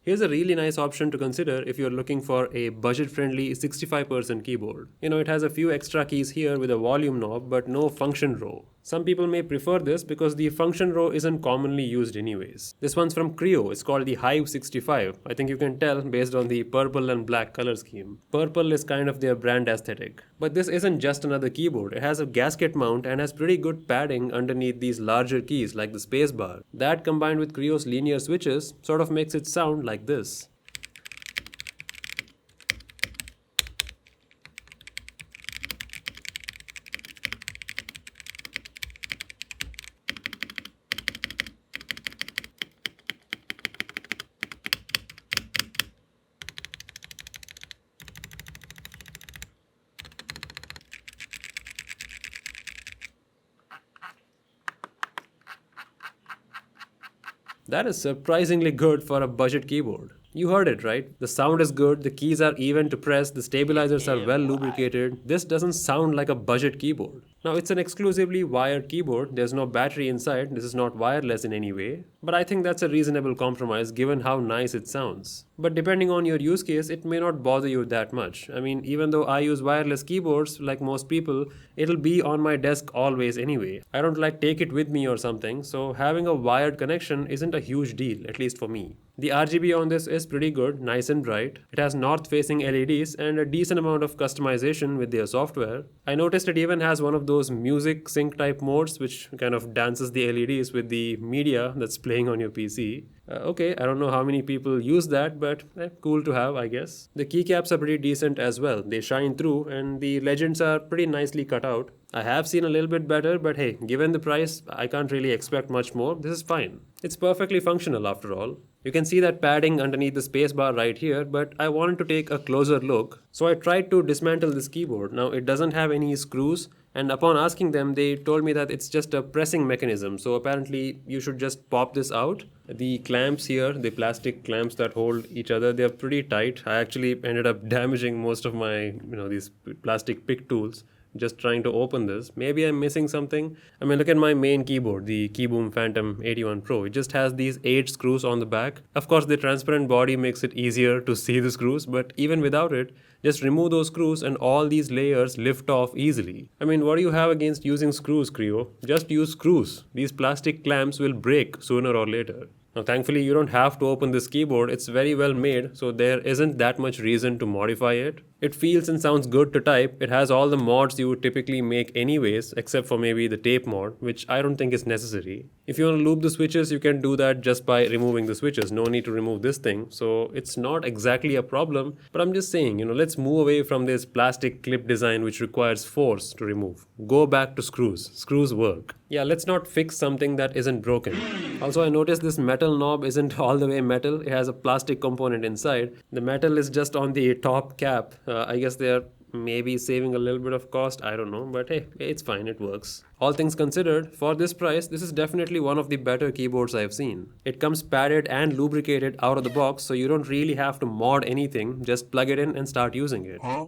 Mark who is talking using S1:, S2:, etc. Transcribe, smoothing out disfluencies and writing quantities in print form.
S1: Here's a really nice option to consider if you're looking for a budget-friendly 65% keyboard. It has a few extra keys here with a volume knob but no function row. Some people may prefer this because the function row isn't commonly used anyways. This one's from Kreo, it's called the Hive 65. I think you can tell based on the purple and black color scheme. Purple is kind of their brand aesthetic. But this isn't just another keyboard, it has a gasket mount and has pretty good padding underneath these larger keys like the spacebar. That combined with Kreo's linear switches sort of makes it sound like this. That is surprisingly good for a budget keyboard. You heard it right. The sound is good, the keys are even to press, the stabilizers are well lubricated. This doesn't sound like a budget keyboard. Now it's an exclusively wired keyboard, there's no battery inside, this is not wireless in any way. But I think that's a reasonable compromise given how nice it sounds. But depending on your use case, it may not bother you that much. I mean, even though I use wireless keyboards like most people, it'll be on my desk always anyway. I don't like take it with me or something, so having a wired connection isn't a huge deal, at least for me. The RGB on this is pretty good, nice and bright. It has north-facing LEDs and a decent amount of customization with their software. I noticed it even has one of those music sync type modes which kind of dances the LEDs with the media that's playing on your PC. Okay, I don't know how many people use that, but cool to have, I guess. The keycaps are pretty decent as well. They shine through and the legends are pretty nicely cut out. I have seen a little bit better, but hey, given the price, I can't really expect much more. This is fine. It's perfectly functional after all. You can see that padding underneath the spacebar right here, but I wanted to take a closer look. So I tried to dismantle this keyboard. Now it doesn't have any screws, and upon asking them, they told me that it's just a pressing mechanism. So apparently you should just pop this out. The clamps here, the plastic clamps that hold each other, they're pretty tight. I actually ended up damaging most of my, these plastic pick tools just trying to open this. Maybe I'm missing something. I mean, look at my main keyboard, the Keyboom Phantom 81 Pro. It just has these 8 screws on the back. Of course, the transparent body makes it easier to see the screws, but even without it, just remove those screws and all these layers lift off easily. I mean, what do you have against using screws, Kreo? Just use screws. These plastic clamps will break sooner or later. Now, thankfully, you don't have to open this keyboard. It's very well made, so there isn't that much reason to modify it. It feels and sounds good to type. It has all the mods you would typically make anyways, except for maybe the tape mod, which I don't think is necessary. If you want to loop the switches, you can do that just by removing the switches. No need to remove this thing, so it's not exactly a problem. But I'm just saying, let's move away from this plastic clip design which requires force to remove. Go back to screws. Screws work. Yeah, let's not fix something that isn't broken. Also, I noticed this metal knob isn't all the way metal. It has a plastic component inside. The metal is just on the top cap. I guess they're maybe saving a little bit of cost. I don't know, but hey, it's fine. It works. All things considered, for this price, this is definitely one of the better keyboards I've seen. It comes padded and lubricated out of the box, so you don't really have to mod anything. Just plug it in and start using it.